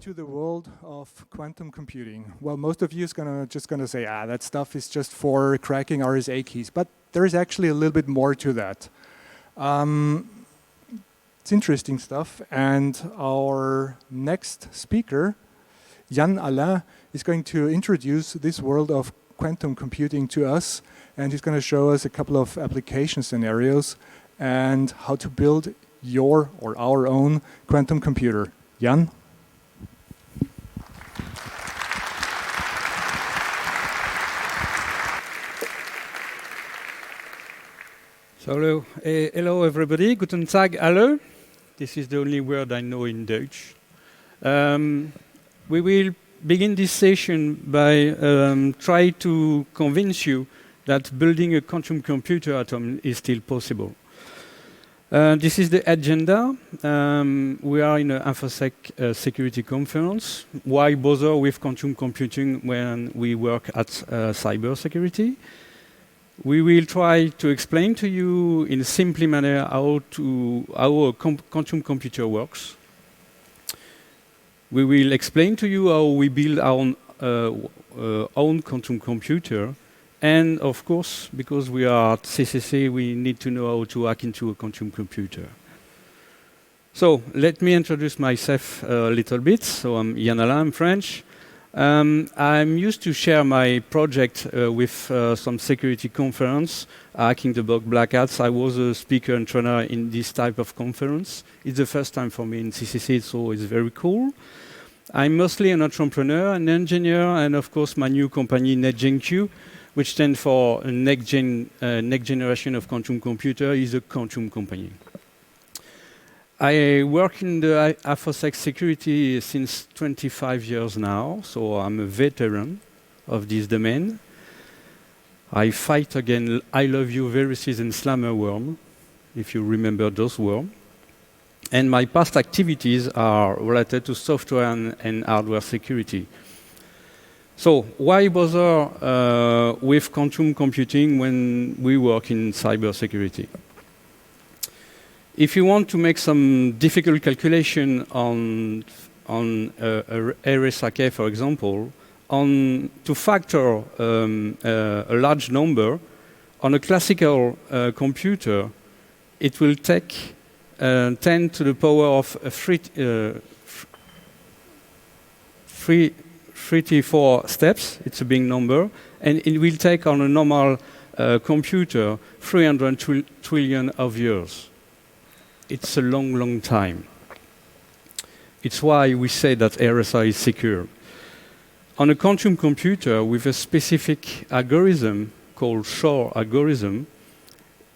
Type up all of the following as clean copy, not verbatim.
to the world of quantum computing. Well, most of you is just gonna say, that stuff is just for cracking RSA keys, but there is actually a little bit more to that. It's interesting stuff, and our next speaker, Yann Alain, is going to introduce this world of quantum computing to us, and he's going to show us a couple of application scenarios and how to build your or our own quantum computer. Yann? So hello everybody, guten Tag alle. This is the only word I know in Dutch. We will begin this session by trying to convince you that building a quantum computer at home is still possible. This is the agenda. We are in an InfoSec security conference. Why bother with quantum computing when we work at cybersecurity? We will try to explain to you in a simple manner how a quantum computer works. We will explain to you how we build our own quantum computer. And of course, because we are at CCC, we need to know how to hack into a quantum computer. So let me introduce myself a little bit. So I'm Yann Alain, I'm French. I'm used to share my project with some security conference, Hacking the Box Black Hats. I was a speaker and trainer in this type of conference. It's the first time for me in CCC, so it's very cool. I'm mostly an entrepreneur, an engineer, and of course my new company, NetGenQ, which stands for next generation of quantum computer, is a quantum company. I work in the InfoSec security since 25 years now, so I'm a veteran of this domain. I fight against I Love You viruses and slammer worm, if you remember those worms. And my past activities are related to software and hardware security. So why bother with quantum computing when we work in cybersecurity? If you want to make some difficult calculation on a RSA, for example, to factor a large number on a classical computer, it will take 10 to the power of 34 steps. It's a big number, and it will take on a normal computer 300 trillion of years. It's a long, long time. It's why we say that RSA is secure. On a quantum computer with a specific algorithm called Shor algorithm,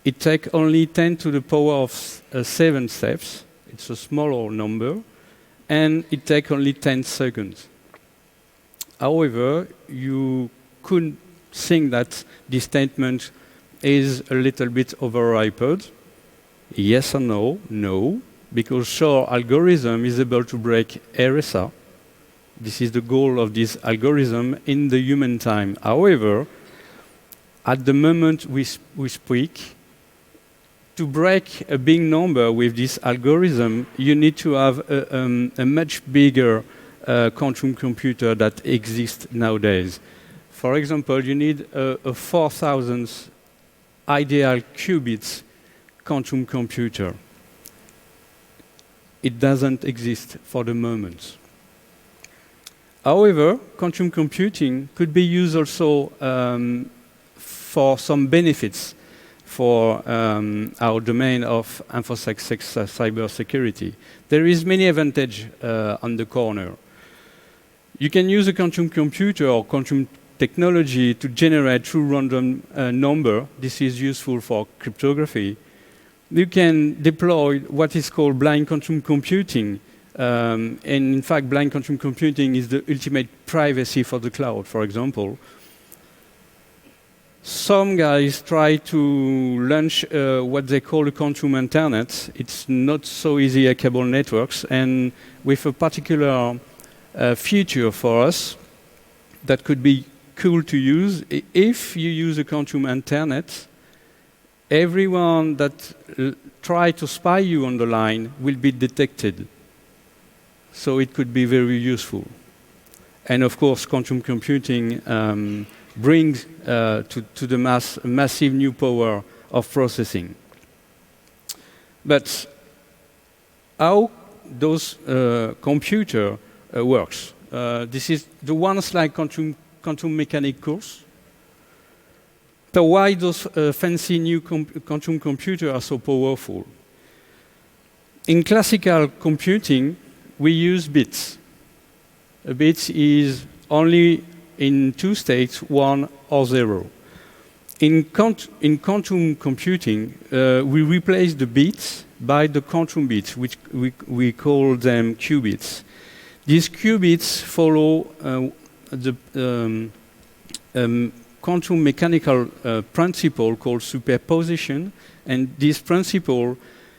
it takes only 10 to the power of 7 steps. It's a smaller number, and it takes only 10 seconds. However, you could think that this statement is a little bit overhyped. Yes or no? No, because Shor algorithm is able to break RSA. This is the goal of this algorithm in the human time. However, at the moment we speak, to break a big number with this algorithm, you need to have a much bigger quantum computer that exists nowadays. For example, you need a 4,000 ideal qubits quantum computer. It doesn't exist for the moment. However, quantum computing could be used also for some benefits for our domain of InfoSec cybersecurity. There is many advantages on the corner. You can use a quantum computer or quantum technology to generate true random number. This is useful for cryptography. You can deploy what is called blind quantum computing. And in fact, blind quantum computing is the ultimate privacy for the cloud, for example. Some guys try to launch what they call a quantum internet. It's not so easy at cable networks, and with a particular feature for us that could be cool to use. If you use a quantum internet, everyone that try to spy you on the line will be detected. so it could be very useful. And of course, quantum computing brings to the mass a massive new power of processing. But how those computer works? This is the one slide quantum mechanics course. So why those fancy new quantum computers are so powerful? In classical computing, we use bits. A bit is only in two states, 1 or 0. In quantum computing, we replace the bits by the quantum bits, which we call them qubits. These qubits follow the quantum mechanical principle called superposition, and this principle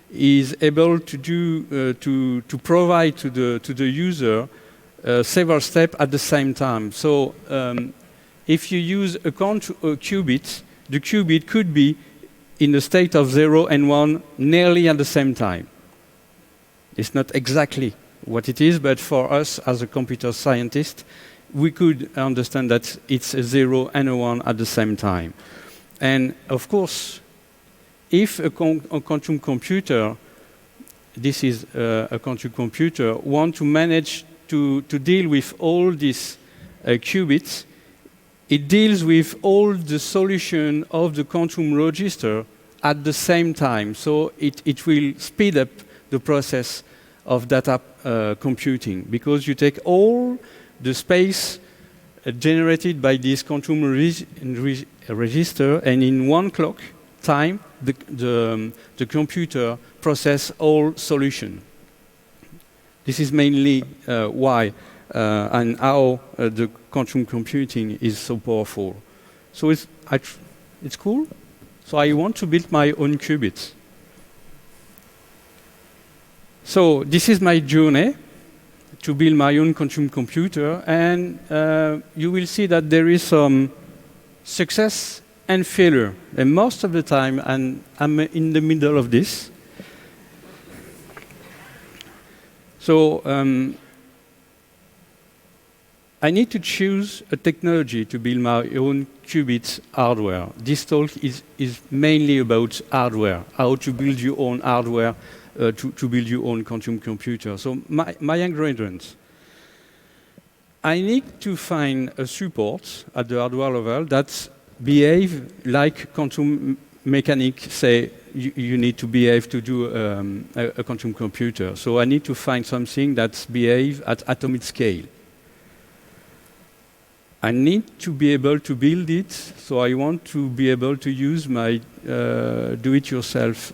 is able to do to provide to the user several steps at the same time. So if you use a qubit, the qubit could be in the state of 0 and 1 nearly at the same time. It's not exactly what it is, but for us as a computer scientist, we could understand that it's a 0 and a 1 at the same time. And of course, if a quantum computer, this is a quantum computer, want to manage to deal with all these qubits, it deals with all the solution of the quantum register at the same time. So it will speed up the process of data computing, because you take all the space generated by this quantum register, and in one clock time, the computer process all solution. This is mainly why and how the quantum computing is so powerful. So it's cool. So I want to build my own qubits. So this is my journey to build my own quantum computer, and you will see that there is some success and failure. And most of the time, I'm in the middle of this. So I need to choose a technology to build my own qubit hardware. This talk is mainly about hardware, how to build your own hardware to build your own quantum computer. So my ingredients. I need to find a support at the hardware level that behave like quantum mechanics say you need to behave to do a quantum computer. So I need to find something that behaves at atomic scale. I need to be able to build it, so I want to be able to use my do-it-yourself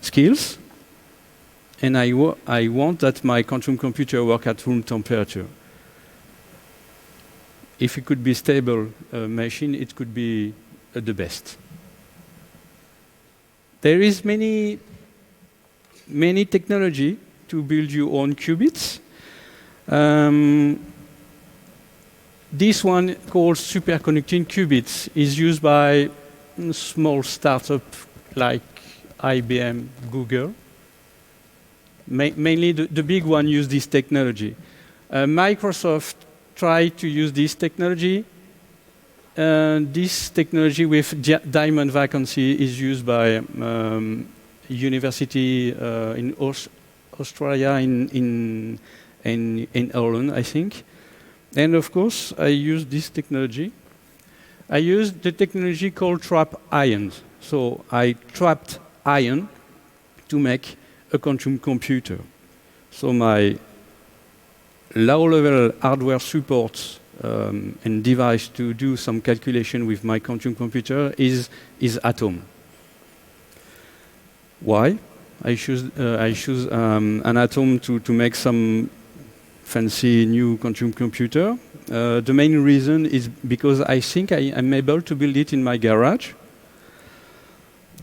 skills. And I want that my quantum computer work at room temperature. If it could be stable machine, it could be the best. There is many technology to build your own qubits. This one called superconducting qubits is used by small startups like IBM, Google. Mainly the big one use this technology. Microsoft tried to use this technology. This technology with diamond vacancy is used by university in Australia, in Holland, I think. And of course, I use this technology. I used the technology called trap ions. So I trapped ion to make a quantum computer. So my low-level hardware supports and device to do some calculation with my quantum computer is atom. Why? I choose an atom to make some fancy new quantum computer. The main reason is because I think I'm able to build it in my garage.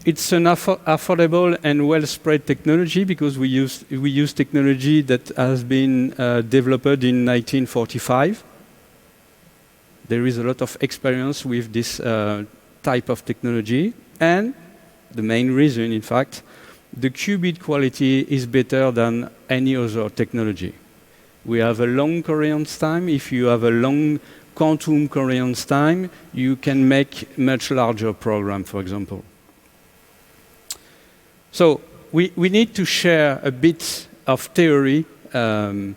It's an affordable and well-spread technology because we use technology that has been developed in 1945. There is a lot of experience with this type of technology, and the main reason, in fact, the qubit quality is better than any other technology. We have a long coherence time. If you have a long quantum coherence time, you can make much larger program, for example. So we need to share a bit of theory to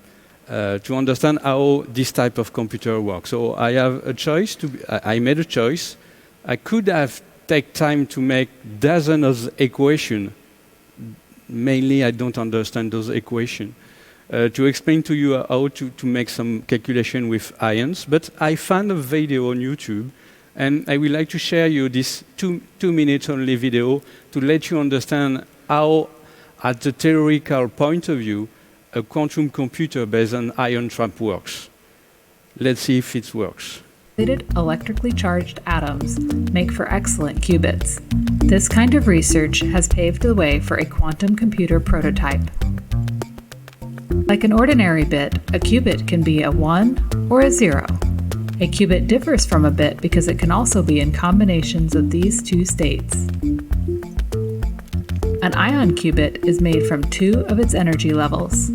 understand how this type of computer works. So I have a choice. I made a choice. I could have taken time to make dozens of equations. Mainly, I don't understand those equations. To explain to you how to make some calculation with ions. But I found a video on YouTube, and I would like to share you this two minutes only video to let you understand how, at the theoretical point of view, a quantum computer based on ion trap works. Let's see if it works. Electrically charged atoms make for excellent qubits. This kind of research has paved the way for a quantum computer prototype. Like an ordinary bit, a qubit can be a 1 or a 0. A qubit differs from a bit because it can also be in combinations of these two states. An ion qubit is made from 2 of its energy levels.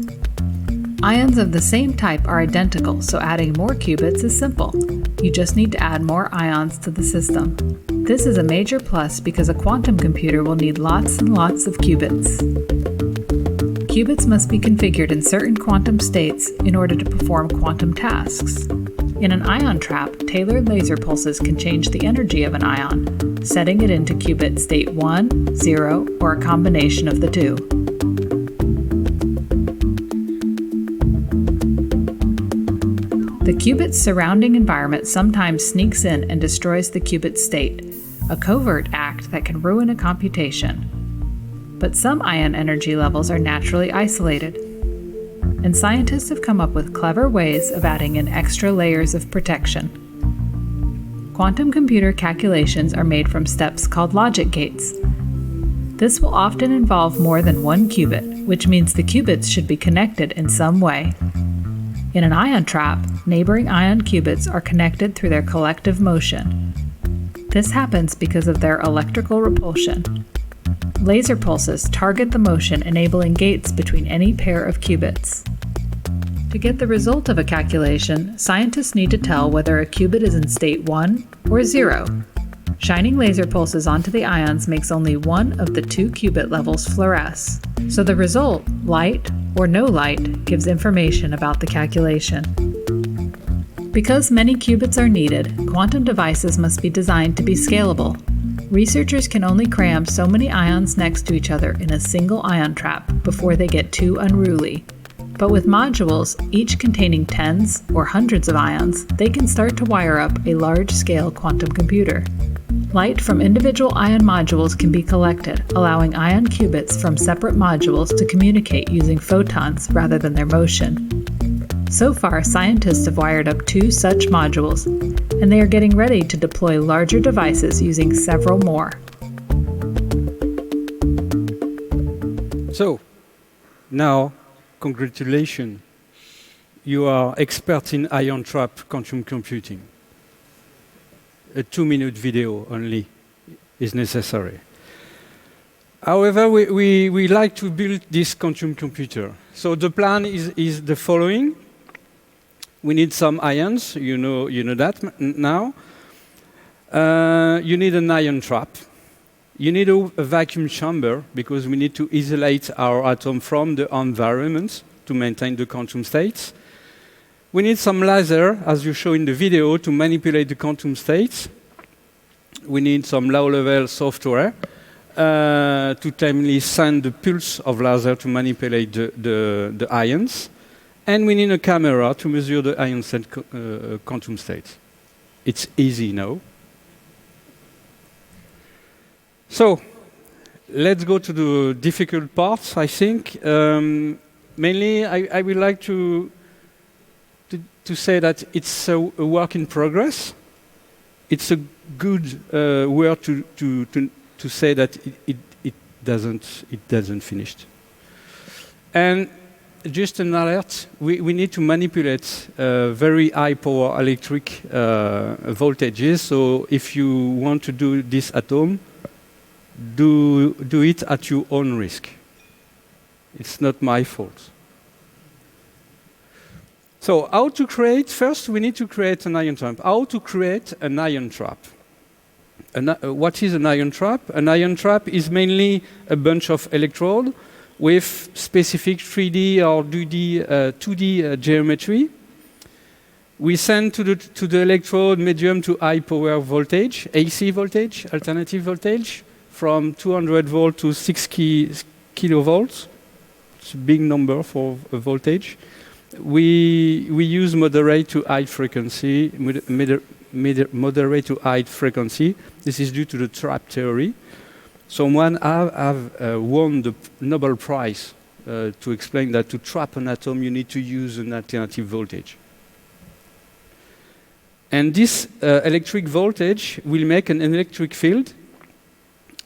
Ions of the same type are identical, so adding more qubits is simple. You just need to add more ions to the system. This is a major plus because a quantum computer will need lots and lots of qubits. Qubits must be configured in certain quantum states in order to perform quantum tasks. In an ion trap, tailored laser pulses can change the energy of an ion, setting it into qubit state 1, 0, or a combination of the two. The qubit's surrounding environment sometimes sneaks in and destroys the qubit state, a covert act that can ruin a computation. But some ion energy levels are naturally isolated, and scientists have come up with clever ways of adding in extra layers of protection. Quantum computer calculations are made from steps called logic gates. This will often involve more than one qubit, which means the qubits should be connected in some way. In an ion trap, neighboring ion qubits are connected through their collective motion. This happens because of their electrical repulsion. Laser pulses target the motion, enabling gates between any pair of qubits. To get the result of a calculation, scientists need to tell whether a qubit is in state 1 or 0. Shining laser pulses onto the ions makes only one of the 2 qubit levels fluoresce. So the result, light or no light, gives information about the calculation. Because many qubits are needed, quantum devices must be designed to be scalable. Researchers can only cram so many ions next to each other in a single ion trap before they get too unruly. But with modules, each containing tens or hundreds of ions, they can start to wire up a large-scale quantum computer. Light from individual ion modules can be collected, allowing ion qubits from separate modules to communicate using photons rather than their motion. So far, scientists have wired up 2 such modules, and they are getting ready to deploy larger devices using several more. So, now, congratulations. You are expert in ion trap quantum computing. A 2-minute video only is necessary. However, we like to build this quantum computer. So the plan is the following. We need some ions, you know that now. You need an ion trap. You need a vacuum chamber because we need to isolate our atom from the environment to maintain the quantum states. We need some laser, as you show in the video, to manipulate the quantum states. We need some low-level software to timely send the pulse of laser to manipulate the ions. And we need a camera to measure the ion state quantum states. It's easy now. So, let's go to the difficult parts, I think. Mainly, I would like to say that it's a work in progress. It's a good word to say that it doesn't finish. And just an alert, we need to manipulate very high power electric voltages. So if you want to do this at home, do it at your own risk. It's not my fault. So how to create? First, we need to create an ion trap. How to create an ion trap? What is an ion trap? An ion trap is mainly a bunch of electrodes with specific 3D or 2D geometry. We send to the electrode medium to high power voltage, AC voltage, alternative voltage, from 200 volt to 6 kilovolts. It's a big number for a voltage. We use moderate to high frequency, moderate to high frequency. This is due to the trap theory. Someone have won the Nobel Prize to explain that to trap an atom you need to use an alternative voltage. And this electric voltage will make an electric field.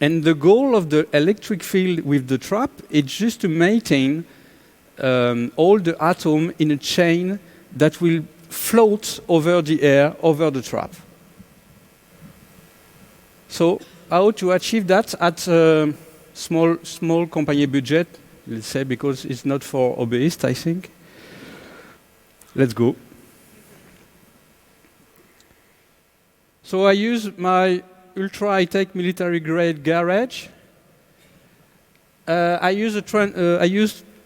And the goal of the electric field with the trap is just to maintain all the atoms in a chain that will float over the air, over the trap. So how to achieve that at a small company budget, let's say, because it's not for hobbyists, I think. Let's go. So I use my ultra high-tech military grade garage. I use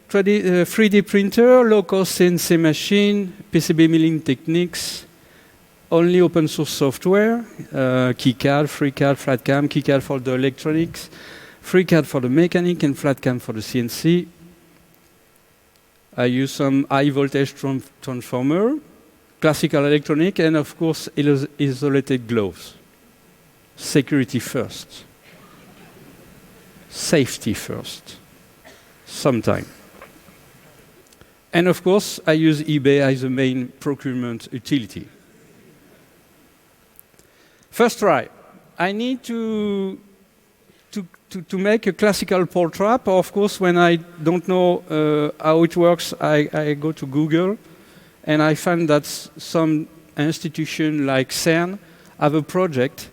3D printer, low-cost CNC machine, PCB milling techniques, only open source software, KiCad, FreeCAD, FlatCam, KiCad for the electronics, FreeCAD for the mechanic, and FlatCam for the CNC. I use some high voltage transformer, classical electronic, and of course isolated gloves. Security first. Safety first. Sometime. And of course, I use eBay as the main procurement utility. First try. I need to make a classical pole trap. Of course, when I don't know how it works, I go to Google, and I find that some institution like CERN have a project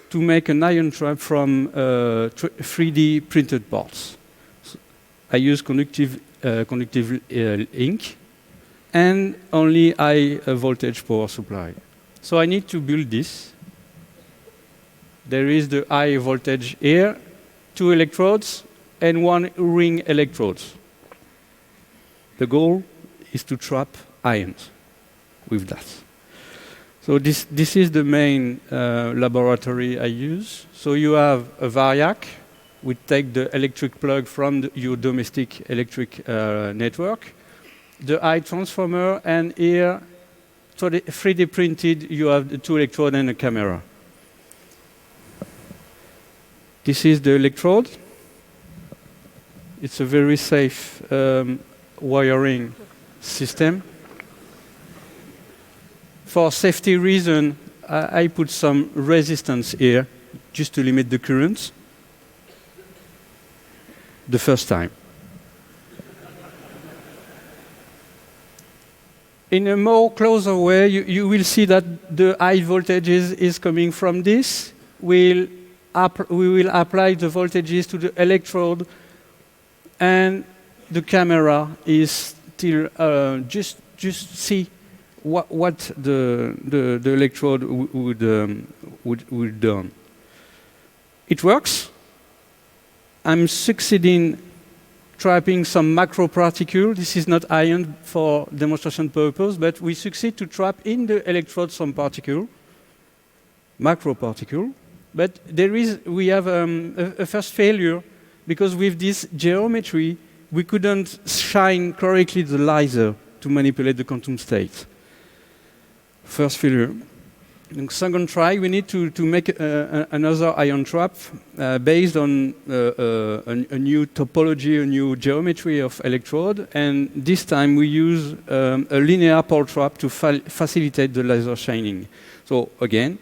to make an ion trap from 3D printed parts. So I use conductive ink and only high voltage power supply. So I need to build this. There is the high voltage here, 2 electrodes and 1 ring electrodes. The goal is to trap ions with that. So this is the main laboratory I use. So you have a variac. We take the electric plug from your domestic electric network, the high transformer, and here, 3D printed, you have the 2 electrodes and a camera. This is the electrode. It's a very safe wiring system. For safety reason, I put some resistance here just to limit the currents the first time. In a more closer way, you will see that the high voltage is coming from this. We will apply the voltages to the electrode, and the camera is still just see what the electrode would do. It works. I'm succeeding trapping some macro particle. This is not ion for demonstration purpose, but we succeed to trap in the electrode some particle, macro particle. But we have a first failure, because with this geometry, we couldn't shine correctly the laser to manipulate the quantum state. First failure. In second try, we need to make another ion trap based on a new topology, a new geometry of electrode, and this time we use a linear pole trap to facilitate the laser shining. So again,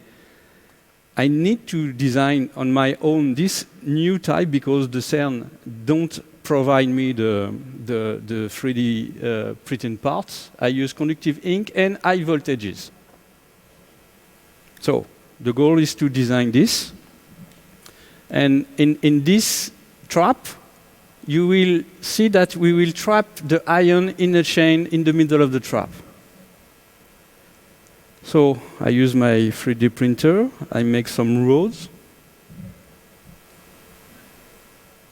I need to design on my own this new type, because the CERN don't provide me the 3D printing parts. I use conductive ink and high voltages. So the goal is to design this. And in this trap, you will see that we will trap the ion in a chain in the middle of the trap. So I use my 3D printer, I make some roads,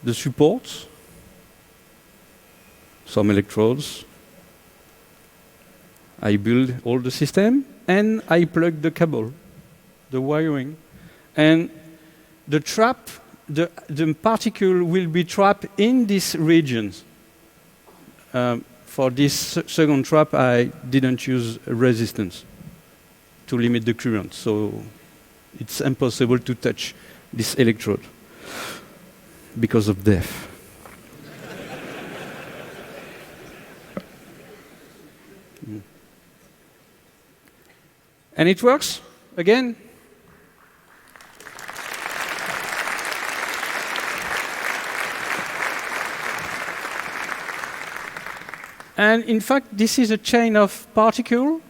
the supports, some electrodes, I build all the system, and I plug the cable, the wiring. And the trap, the particle will be trapped in these regions. For this second trap, I didn't use resistance to limit the current, so it's impossible to touch this electrode because of depth. And it works again. And in fact, this is a chain of particles,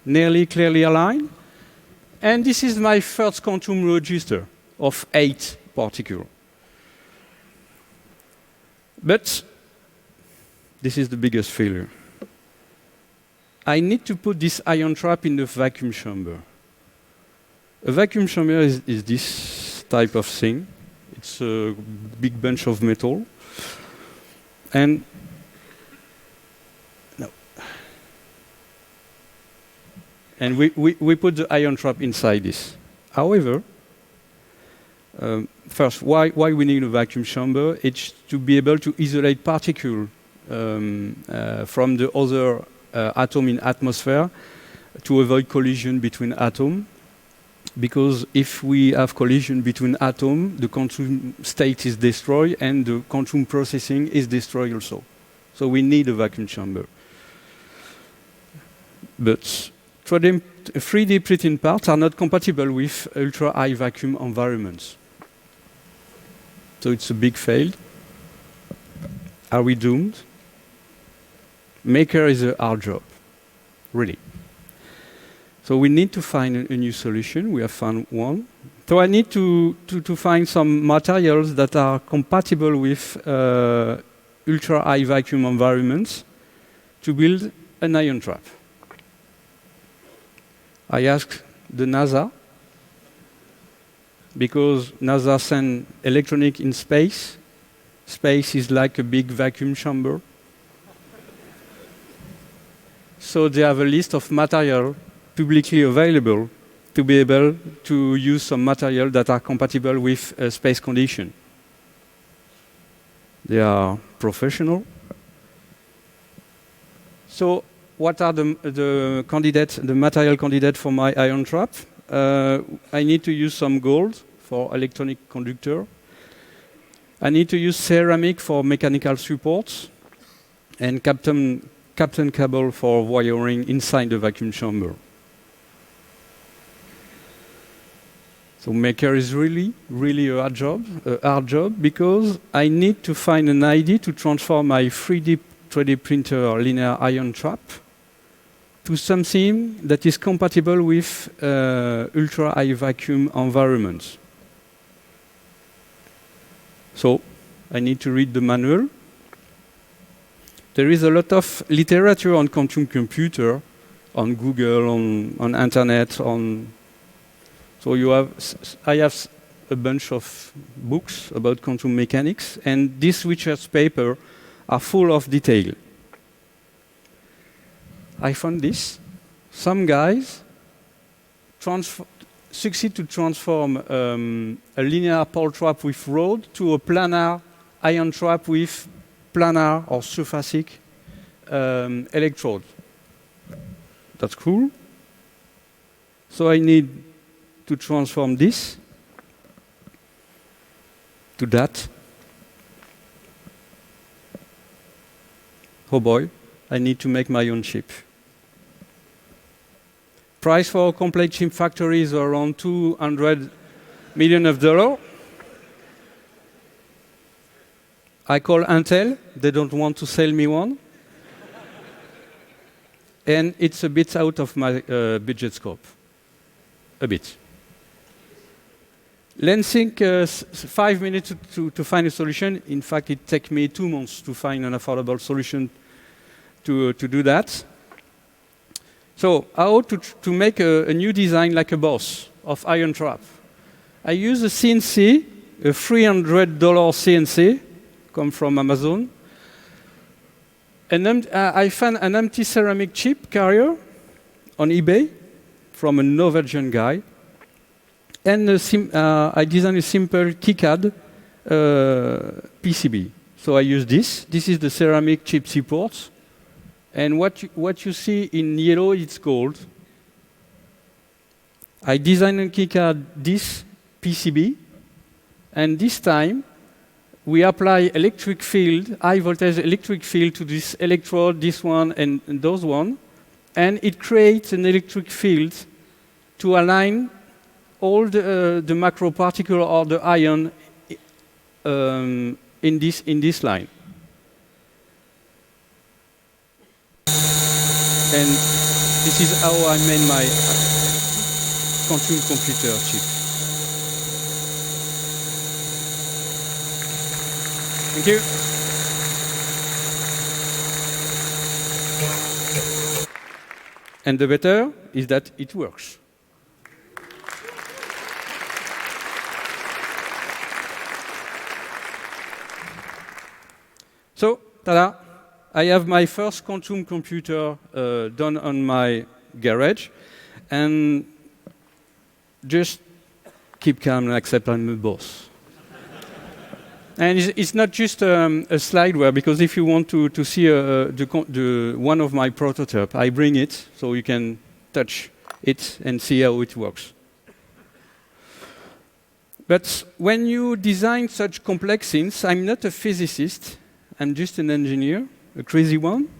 nearly clearly aligned. And this is my first quantum register of 8 particles. But this is the biggest failure. I need to put this ion trap in the vacuum chamber. A vacuum chamber is this type of thing. It's a big bunch of metal. And And we put the ion trap inside this. However, first, why we need a vacuum chamber? It's to be able to isolate particles from the other atom in atmosphere to avoid collision between atoms. Because if we have collision between atoms, the quantum state is destroyed and the quantum processing is destroyed also. So we need a vacuum chamber. But 3D printing parts are not compatible with ultra-high vacuum environments. So it's a big fail. Are we doomed? Maker is a hard job, really. So we need to find a new solution. We have found one. So I need to find some materials that are compatible with ultra-high vacuum environments to build an ion trap. I asked the NASA, because NASA sends electronics in space. Space is like a big vacuum chamber. So they have a list of material publicly available to be able to use some material that are compatible with space conditions. They are professional. So what are the candidates, the material candidate for my ion trap? I need to use some gold for electronic conductor. I need to use ceramic for mechanical supports, and captain cable for wiring inside the vacuum chamber. So Maker is really a hard job, because I need to find an idea to transform my 3D printer linear ion trap to something that is compatible with ultra-high vacuum environments. So I need to read the manual. There is a lot of literature on quantum computer, on Google, on internet, so I have a bunch of books about quantum mechanics, and these research papers are full of detail. I found this. Some guys succeed to transform a linear Paul trap with rod to a planar ion trap with planar or surfacic electrode. That's cool. So I need to transform this to that. Oh boy, I need to make my own chip. Price for a complete chip factory is around $200 million. I call Intel, they don't want to sell me one. And it's a bit out of my budget scope. A bit. Let's think 5 minutes to find a solution. In fact, it took me 2 months to find an affordable solution to do that. So how to make a new design like a boss of ion trap? I use a CNC, a $300 CNC, come from Amazon. And I found an empty ceramic chip carrier on eBay from a Norwegian guy. And I designed a simple KiCad PCB. So I use this. This is the ceramic chip support. And what you see in yellow, it's gold. I designed in KiCad this PCB. And this time, we apply electric field, high voltage electric field to this electrode, this one, and those one. And it creates an electric field to align all the macro particle or the ion in this line. And this is how I made my quantum computer chip. Thank you. And the better is that it works. So, tada! I have my first quantum computer done on my garage, and just keep calm and accept I'm the boss. And it's not just a slideware, because if you want to see one of my prototypes, I bring it so you can touch it and see how it works. But when you design such complex things, I'm not a physicist, I'm just an engineer, a crazy one.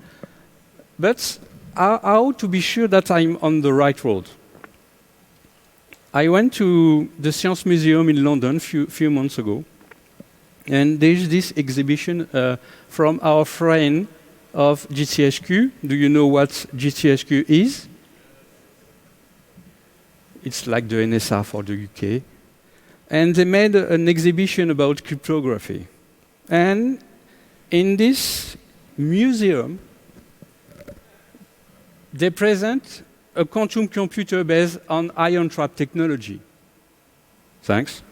But how to be sure that I'm on the right road? I went to the Science Museum in London a few months ago, and there's this exhibition from our friend of GCHQ. Do you know what GCHQ is? It's like the NSA for the UK. And they made an exhibition about cryptography. And in this museum, they present a quantum computer based on ion trap technology. Thanks.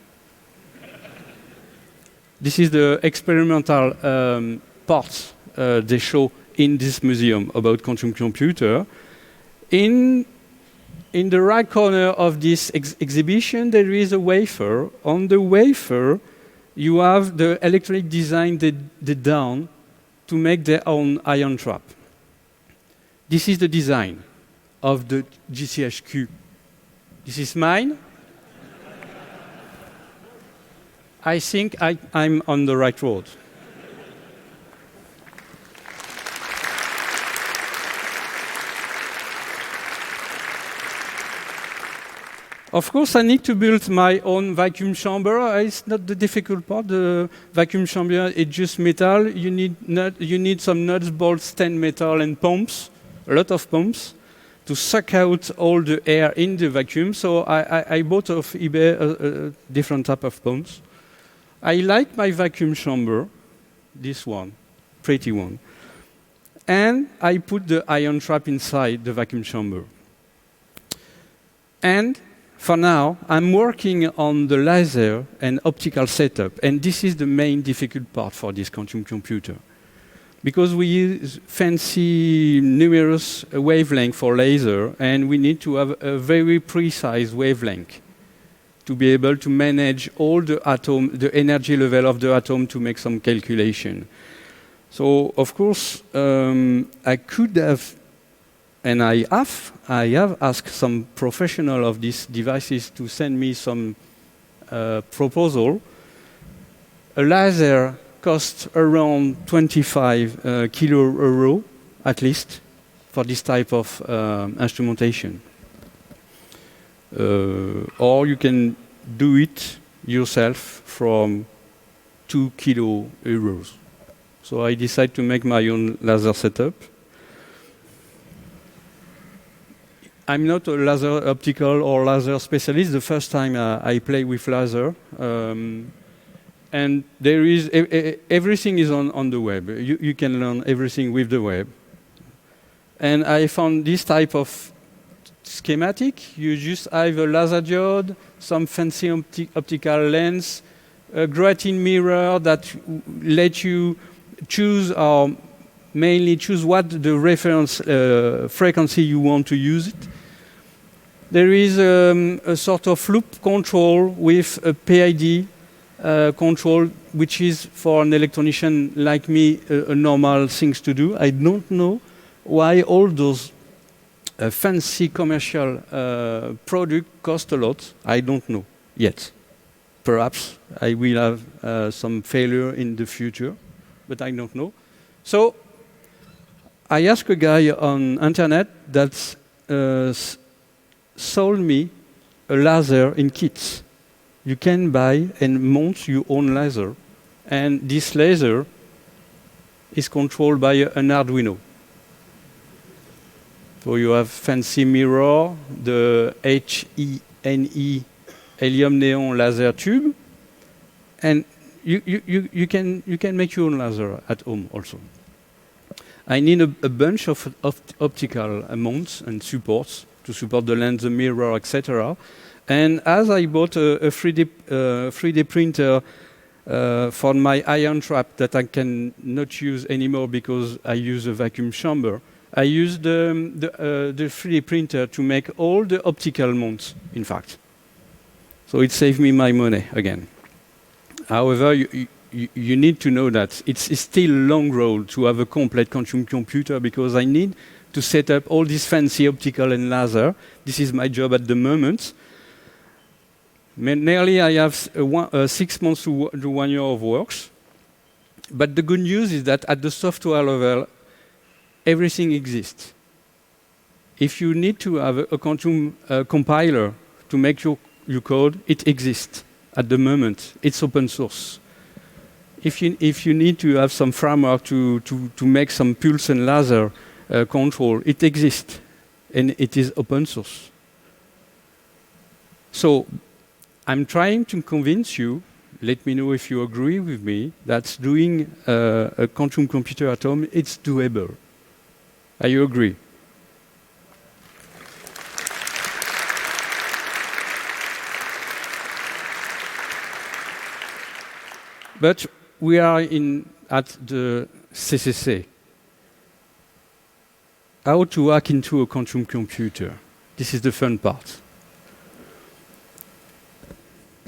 This is the experimental parts they show in this museum about quantum computer. In the right corner of this exhibition, there is a wafer. On the wafer, you have the electronic design they done to make their own ion trap. This is the design of the GCHQ. This is mine. I think I'm on the right road. Of course, I need to build my own vacuum chamber. It's not the difficult part. The vacuum chamber is just metal. You need some nuts, bolts, stand metal, and pumps, a lot of pumps, to suck out all the air in the vacuum. So I bought off eBay a different type of pumps. I like my vacuum chamber, this one, pretty one. And I put the ion trap inside the vacuum chamber. And for now, I'm working on the laser and optical setup. And this is the main difficult part for this quantum computer. Because we use fancy numerous wavelength for laser, and we need to have a very precise wavelength to be able to manage all the atom, the energy level of the atom to make some calculation. So, of course, I could have, and I have asked some professional of these devices to send me some proposal. A laser costs around 25 kilo euro, at least, for this type of instrumentation. Or you can do it yourself from 2 kilo euros. So I decided to make my own laser setup. I'm not a laser optical or laser specialist. The first time I play with laser. And there is everything is on the web. You can learn everything with the web. And I found this type of schematic. You just have a laser diode, some fancy optical lens, a gratin mirror that let you choose or mainly choose what the reference frequency you want to use it. There is a sort of loop control with a PID control, which is for an electronician like me a normal thing to do. I don't know why all those fancy commercial products cost a lot. I don't know yet. Perhaps I will have some failure in the future, but I don't know. So I asked a guy on internet that sold me a laser in kits. You can buy and mount your own laser, and this laser is controlled by an Arduino. So you have fancy mirror, the HENE helium neon laser tube, and you can make your own laser at home also. I need a bunch of optical mounts and supports to support the lens, the mirror, etc. And as I bought a 3D printer for my ion trap that I can not use anymore because I use a vacuum chamber, I used the 3D printer to make all the optical mounts, in fact. So it saved me my money again. However, you need to know that it's still a long road to have a complete quantum computer because I need to set up all these fancy optical and laser. This is my job at the moment. Nearly I have 6 months to 1 year of works. But the good news is that at the software level, everything exists. If you need to have a quantum compiler to make your code, it exists at the moment. It's open source. If you need to have some framework to make some pulse and laser control, it exists, and it is open source. So I'm trying to convince you, let me know if you agree with me, that doing a quantum computer at home, it's doable. Are you agree? But we are at the CCC. How to hack into a quantum computer. This is the fun part.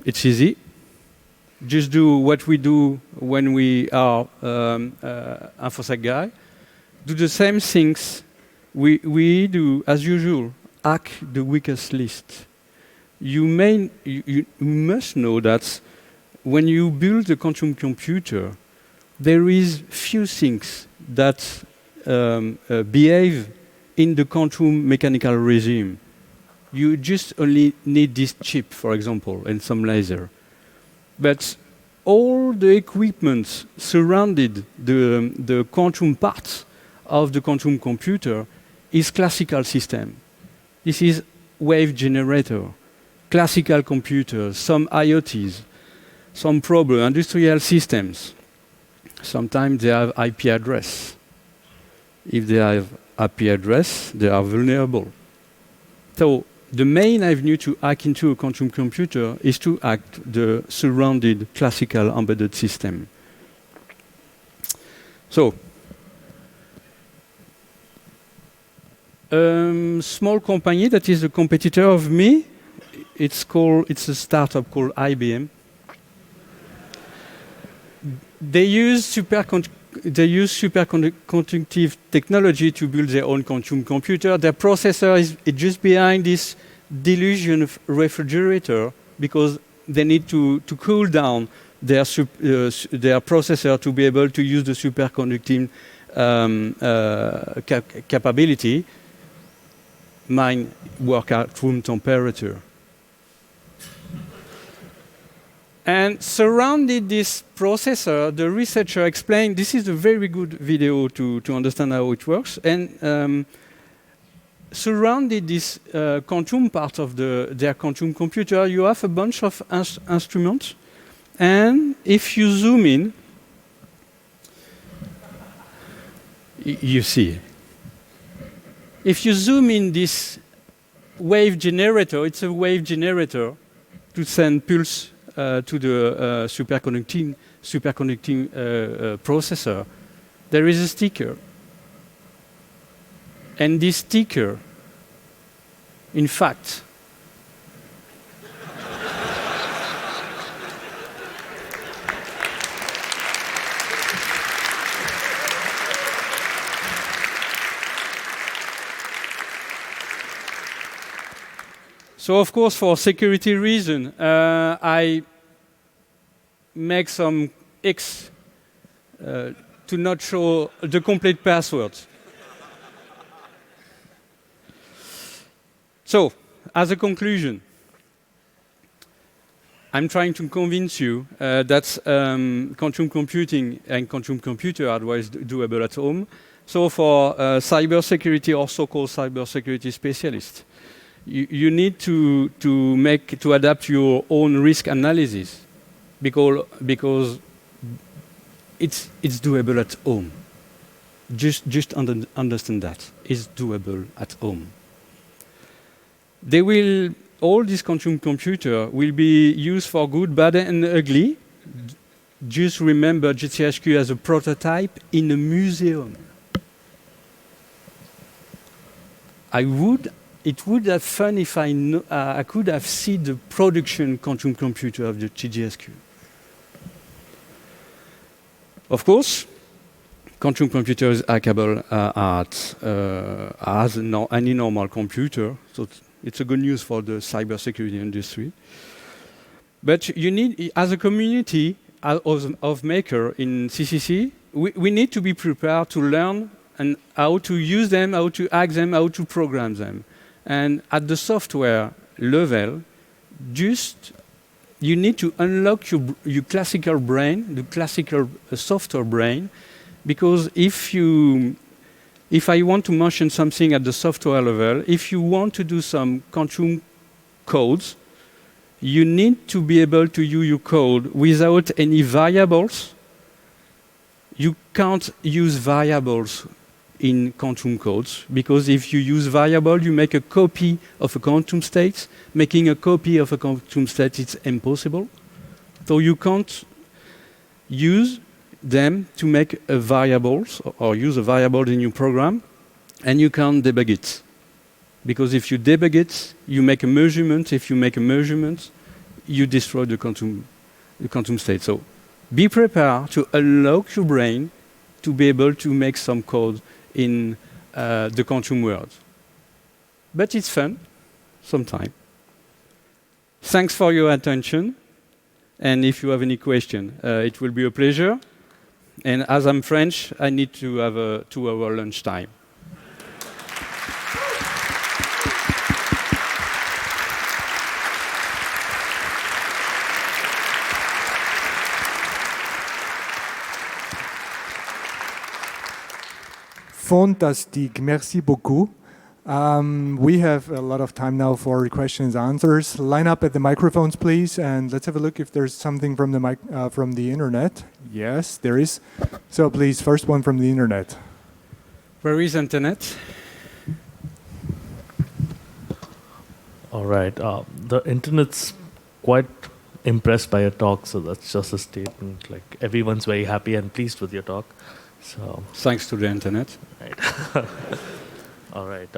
It's easy. Just do what we do when we are InfoSec guy. Do the same things we do as usual. Hack the weakest list. You must know that when you build a quantum computer, there is few things that behave in the quantum mechanical regime. You just only need this chip, for example, and some laser. But all the equipment surrounded the quantum part of the quantum computer is classical system. This is wave generator, classical computers, some IoTs, some prober industrial systems. Sometimes they have IP address. If they have IP address, they are vulnerable. So the main avenue to hack into a quantum computer is to hack the surrounded classical embedded system. So, small company that is a competitor of me, it's a startup called IBM. They use superconductive technology to build their own quantum computer. Their processor is just behind this dilution refrigerator because they need to cool down their processor to be able to use the superconducting capability. Mine work at room temperature. And surrounded this processor, the researcher explained, this is a very good video to understand how it works, and surrounded this quantum part of their quantum computer, you have a bunch of instruments, and if you zoom in, you see. If you zoom in this wave generator. It's a wave generator to send pulse to the superconducting processor. There is a sticker. And this sticker, in fact, so of course, for security reason, I make some X to not show the complete password. So, as a conclusion, I'm trying to convince you that quantum computing and quantum computer hardware is doable at home. So for cybersecurity or so-called cybersecurity specialists, you need to adapt your own risk analysis because it's doable at home. Just understand that it's doable at home. All these quantum computer will be used for good, bad, and ugly. Just remember GCHQ as a prototype in a museum. It would have fun if I could have seen the production quantum computer of the GCHQ. Of course, quantum computers are hackable as any normal computer. So it's a good news for the cybersecurity industry. But you need, as a community of maker in CCC, we need to be prepared to learn and how to use them, how to hack them, how to program them. And at the software level, you need to unlock your classical brain, the classical software brain, because if I want to mention something at the software level, if you want to do some quantum codes, you need to be able to use your code without any variables. You can't use variables in quantum codes, because if you use variable, you make a copy of a quantum state. Making a copy of a quantum state is impossible. So you can't use them to make a variables or use a variable in your program, and you can't debug it. Because if you debug it, you make a measurement. If you make a measurement, you destroy the quantum state. So be prepared to unlock your brain to be able to make some code in the quantum world. But it's fun, sometimes. Thanks for your attention. And if you have any question, it will be a pleasure. And as I'm French, I need to have a 2-hour lunch time. Fantastique. Merci beaucoup. We have a lot of time now for questions and answers. Line up at the microphones, please, and let's have a look if there's something from the internet. Yes, there is. So please, first one from the internet. Where is internet? All right. The internet's quite impressed by your talk, so that's just a statement. Like, everyone's very happy and pleased with your talk. So thanks to the internet. Right. All right.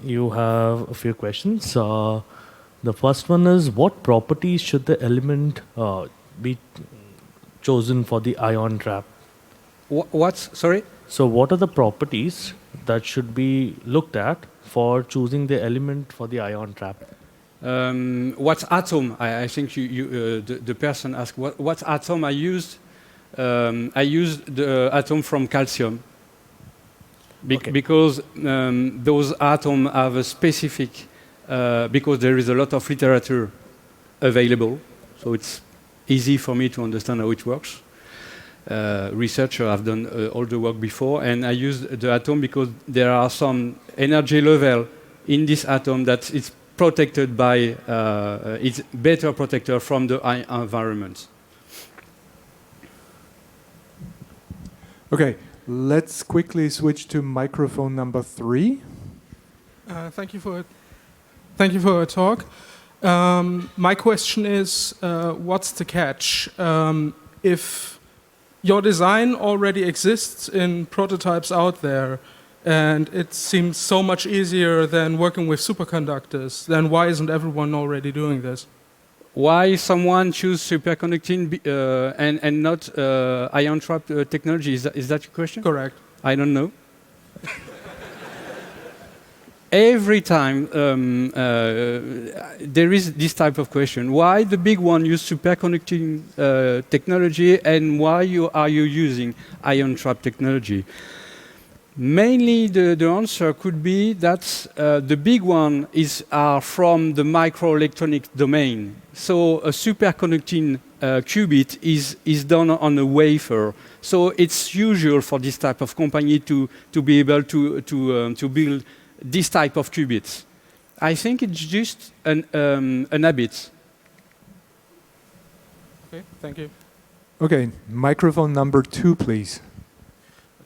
You have a few questions. The first one is, what properties should the element be chosen for the ion trap? Sorry? So what are the properties that should be looked at for choosing the element for the ion trap? What atom? I think the person asked what atom I used. I used the atom from calcium. Because those atoms have a specific, because there is a lot of literature available, so it's easy for me to understand how it works. Researchers have done all the work before, and I used the atom because there are some energy level in this atom that is protected by, it's better protector from the environment. Okay. Let's quickly switch to microphone number 3. Thank you for Thank you for your talk. My question is, what's the catch? If your design already exists in prototypes out there, and it seems so much easier than working with superconductors, then why isn't everyone already doing this? Why someone choose superconducting and not ion trap technology? Is that your question? Correct. I don't know. Every time there is this type of question, why the big one use superconducting technology and why are you using ion trap technology? Mainly the answer could be that the big one are from the microelectronic domain. So a superconducting qubit is done on a wafer. So it's usual for this type of company to be able to build this type of qubits. I think it's just an habit. Okay, thank you. Okay, microphone number 2, please.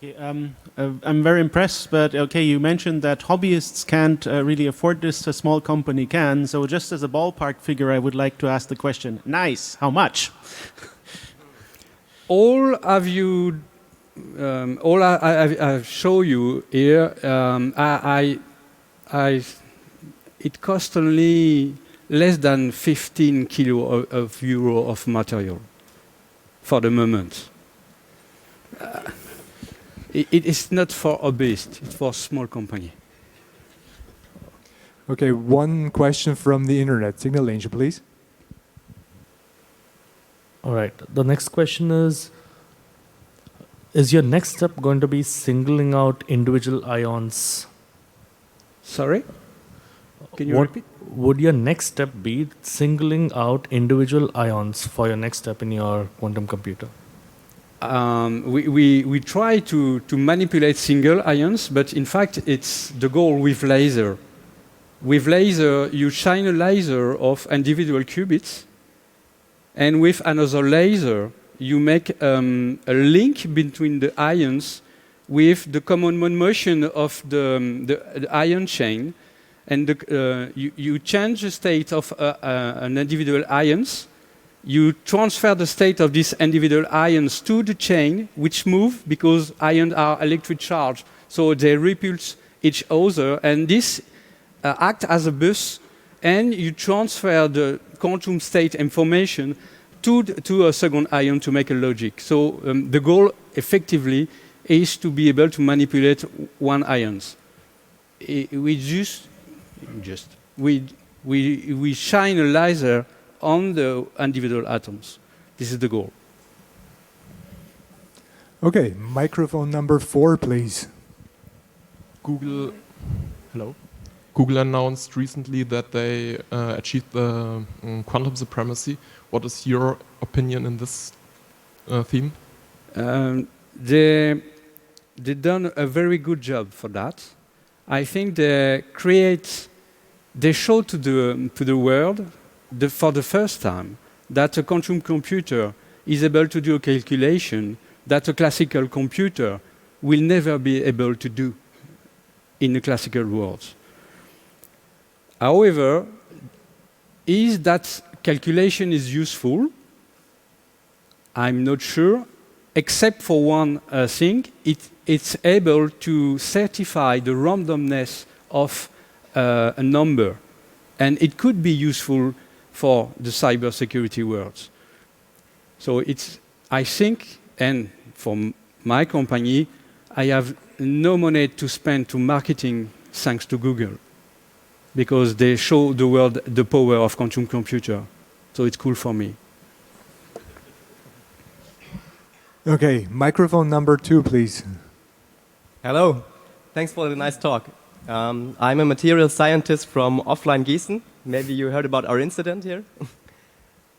Okay, I'm very impressed, but okay, you mentioned that hobbyists can't really afford this, a small company can. So just as a ballpark figure, I would like to ask the question, nice, how much? All I show you here, it costs only less than 15 kilo of euro of material for the moment. It is not for hobbyists, it's for small company. Okay, one question from the internet. Signal Angel, please. All right. The next question is your next step going to be singling out individual ions? Sorry? Can you repeat? Would your next step be singling out individual ions for your next step in your quantum computer? We try to manipulate single ions, but in fact it's the goal with laser. With laser, you shine a laser of individual qubits, and with another laser, you make a link between the ions with the common mode motion of the ion chain, and you change the state of an individual ions. You transfer the state of these individual ions to the chain, which move because ions are electric charged, so they repulse each other, and this act as a bus, and you transfer the quantum state information to a second ion to make a logic. So the goal, effectively, is to be able to manipulate one ions. We shine a laser on the individual atoms. This is the goal. Okay, microphone number 4, please. Google announced recently that they achieved the quantum supremacy. What is your opinion in this theme? They done a very good job for that. I think they show to the world for the first time that a quantum computer is able to do a calculation that a classical computer will never be able to do in the classical world. However, is that calculation is useful? I'm not sure, except for one thing. It's able to certify the randomness of a number, and it could be useful for the cybersecurity world. So I think, and for my company, I have no money to spend to marketing thanks to Google, because they show the world the power of quantum computer. So it's cool for me. Okay, microphone number 2, please. Hello, thanks for the nice talk. I'm a material scientist from offline Gießen. Maybe you heard about our incident here.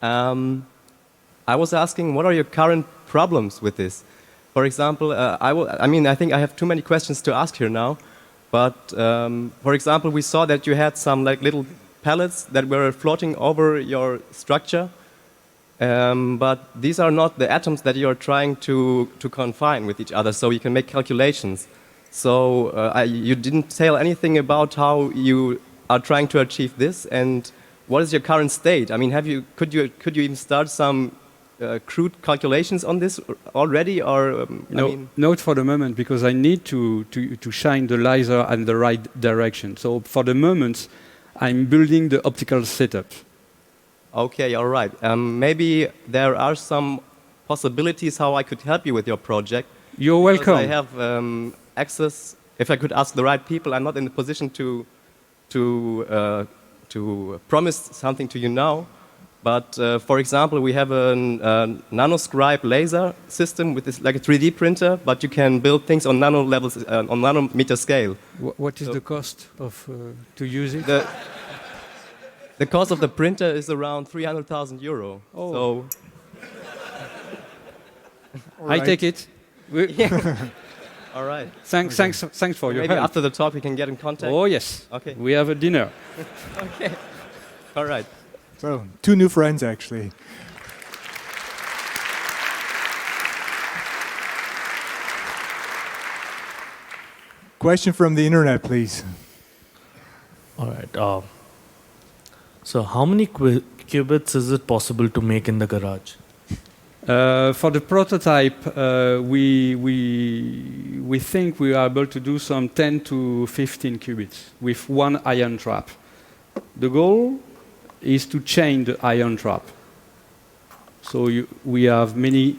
I was asking, what are your current problems with this? For example, I think I have too many questions to ask here now. But for example, we saw that you had some little pellets that were floating over your structure. But these are not the atoms that you are trying to confine with each other, so you can make calculations. So you didn't tell anything about how you are trying to achieve this, and what is your current state? I mean, could you even start some crude calculations on this already, or No, I mean, not for the moment, because I need to shine the laser in the right direction. So for the moment, I'm building the optical setup. okay, all right. Maybe there are some possibilities how I could help you with your project. You're Because welcome. I have access. If I could ask the right people, I'm not in the position to promise something to you now. But for example, we have a nanoscribe laser system with this, like a 3D printer, but you can build things on nano levels, on nanometer scale. What is the cost of to use it? The cost of the printer is around 300,000 euro. Oh. So I take it. all right. Thanks for your Maybe help. after the talk we can get in contact. Oh yes. Okay. We have a dinner. Okay. All right. So, 2 new friends, actually. Question from the internet, please. All right. So how many qubits is it possible to make in the garage? For the prototype, we think we are able to do some 10 to 15 qubits with one ion trap. The goal is to chain the ion trap. So we have many,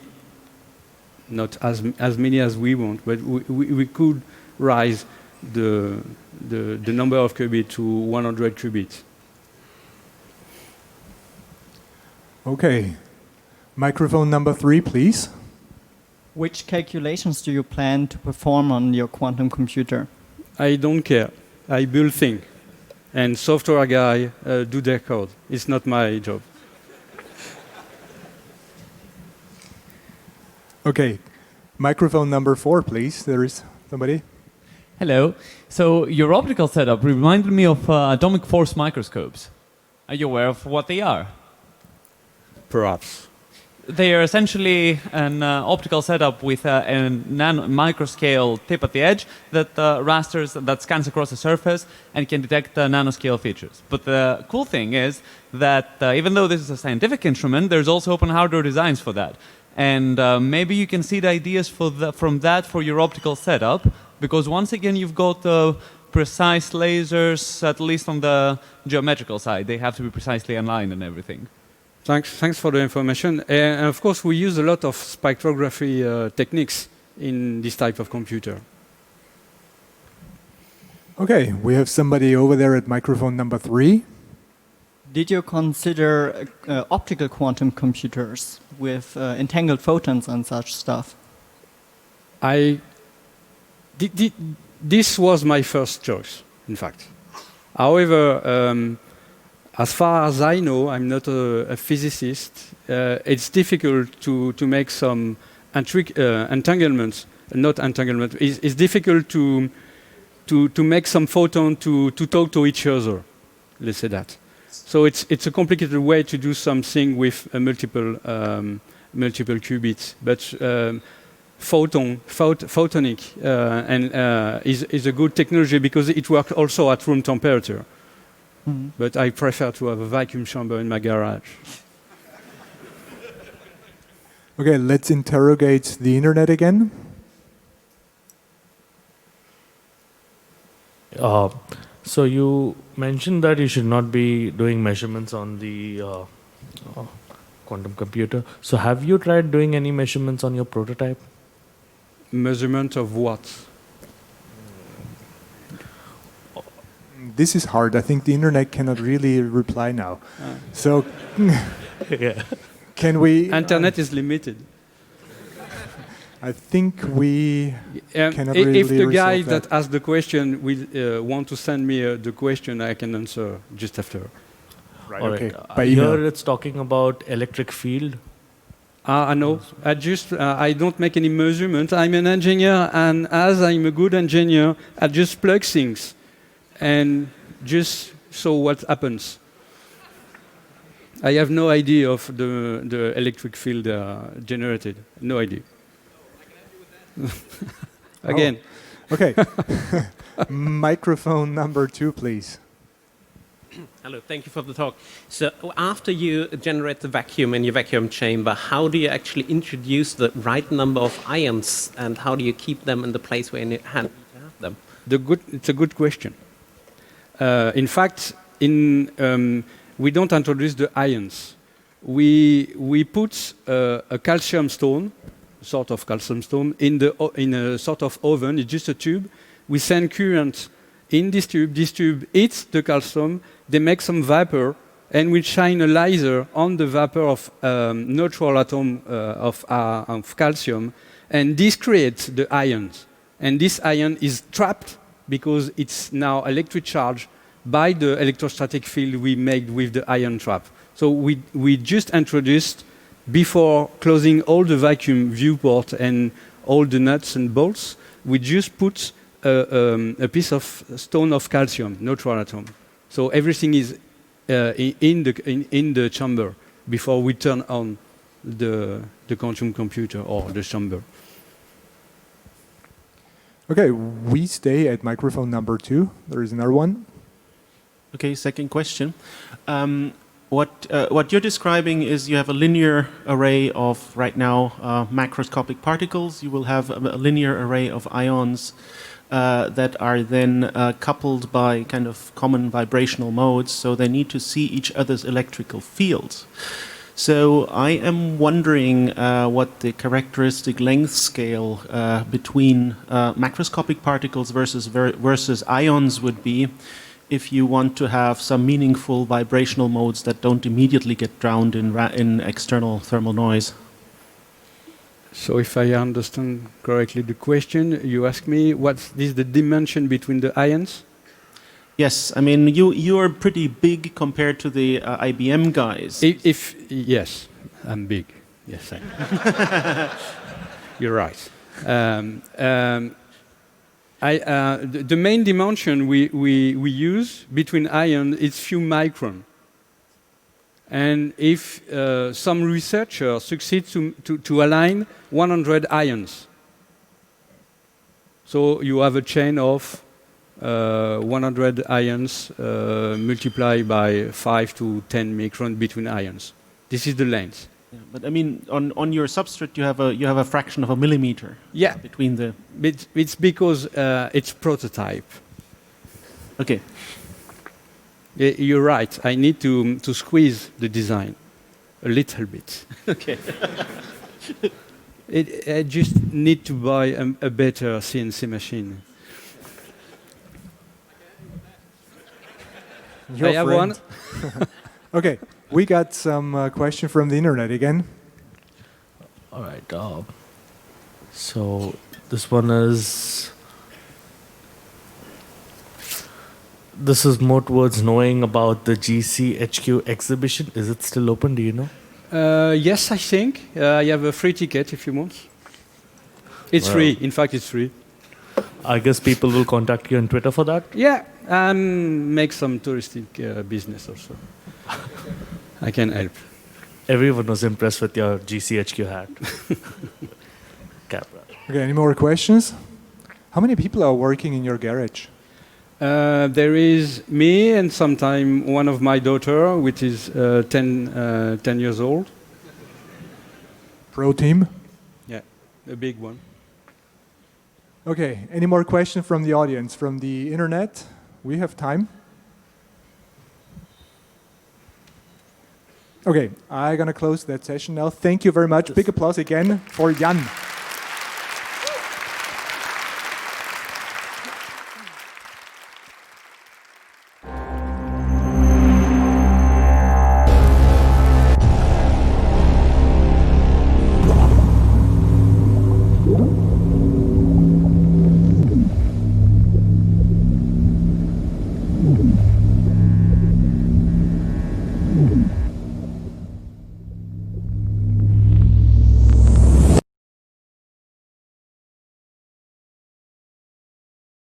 not as many as we want, but we could raise the number of qubits to 100 qubits. Okay. Microphone number 3, please. Which calculations do you plan to perform on your quantum computer? I don't care. I build things. And software guy do their code. It's not my job. Okay. Microphone number 4, please. There is somebody. Hello. So your optical setup reminded me of atomic force microscopes. Are you aware of what they are? Perhaps. They are essentially an optical setup with a microscale tip at the edge that that scans across the surface and can detect nanoscale features. But the cool thing is that even though this is a scientific instrument, there's also open hardware designs for that. And maybe you can see the ideas from that for your optical setup, because once again you've got precise lasers, at least on the geometrical side. They have to be precisely aligned and everything. Thanks for the information. And of course, we use a lot of spectrography techniques in this type of computer. Okay, we have somebody over there at microphone number 3. Did you consider optical quantum computers with entangled photons and such stuff? This was my first choice, in fact. However, as far as I know, I'm not a physicist. It's difficult to make some entanglements, not entanglement. It's difficult to make some photons to talk to each other. Let's say that. So it's a complicated way to do something with multiple qubits, but photonic is a good technology because it works also at room temperature. Mm-hmm. But I prefer to have a vacuum chamber in my garage. Okay, let's interrogate the internet again. So you mentioned that you should not be doing measurements on the quantum computer. So have you tried doing any measurements on your prototype? Measurement of what? This is hard. I think the internet cannot really reply now. So, yeah. Can we... Internet is limited. I think we cannot really if the guy that asked the question will want to send me the question, I can answer just after. Right. All Okay. right. By email. Here it's talking about electric field. I know. I don't make any measurement. I'm an engineer, and as I'm a good engineer, I just plug things and just saw what happens. I have no idea of the electric field generated. No idea. Again. Oh. Okay. Microphone number 2, please. Hello, thank you for the talk. So after you generate the vacuum in your vacuum chamber, how do you actually introduce the right number of ions, and how do you keep them in the place where you need to have them? It's a good question. In fact, we don't introduce the ions. We put a calcium stone, sort of calcium stone, in a sort of oven. It's just a tube. We send current in this tube. This tube hits the calcium. They make some vapor, and we shine a laser on the vapor of neutral atom of calcium, and this creates the ions. And this ion is trapped because it's now electric charge by the electrostatic field we made with the ion trap. So we just introduced, before closing all the vacuum viewport and all the nuts and bolts, we just put a piece of stone of calcium, neutral atom. So everything is in the chamber before we turn on the quantum computer or the chamber. Okay, we stay at microphone number 2. There is another one. Okay, second question. What you're describing is you have a linear array of, right now, macroscopic particles. You will have a linear array of ions that are then coupled by kind of common vibrational modes, so they need to see each other's electrical fields. So I am wondering what the characteristic length scale between macroscopic particles versus ions would be if you want to have some meaningful vibrational modes that don't immediately get drowned in external thermal noise. So if I understand correctly the question, you ask me what is the dimension between the ions? Yes, I mean you are pretty big compared to the IBM guys. Yes, I'm big. Yes, you're right. The main dimension we use between ions is few micron. And if some researcher succeeds to align 100 ions, so you have a chain of 100 ions multiplied by 5 to 10 micron between ions. This is the length. Yeah, but I mean, on your substrate, you have a fraction of a millimeter. Yeah, between the. It's because it's prototype. Okay. You're right. I need to squeeze the design a little bit. Okay. I just need to buy a better CNC machine. Your I have friend. one. Okay, we got some question from the internet again. All right. So this one is. This is more towards knowing about the GCHQ exhibition. Is it still open? Do you know? Yes, I think. I have a free ticket if you want. It's free. In fact, it's free. I guess people will contact you on Twitter for that? Yeah, and make some touristic business also. I can help. Everyone was impressed with your GCHQ hat. Capra. Okay, any more questions? How many people are working in your garage? There is me and sometime one of my daughter, which is 10 years old. Pro team? Yeah, a big one. Okay, any more questions from the audience, from the internet? We have time. Okay, I'm going to close that session now. Thank you very much. Big applause again for Jan.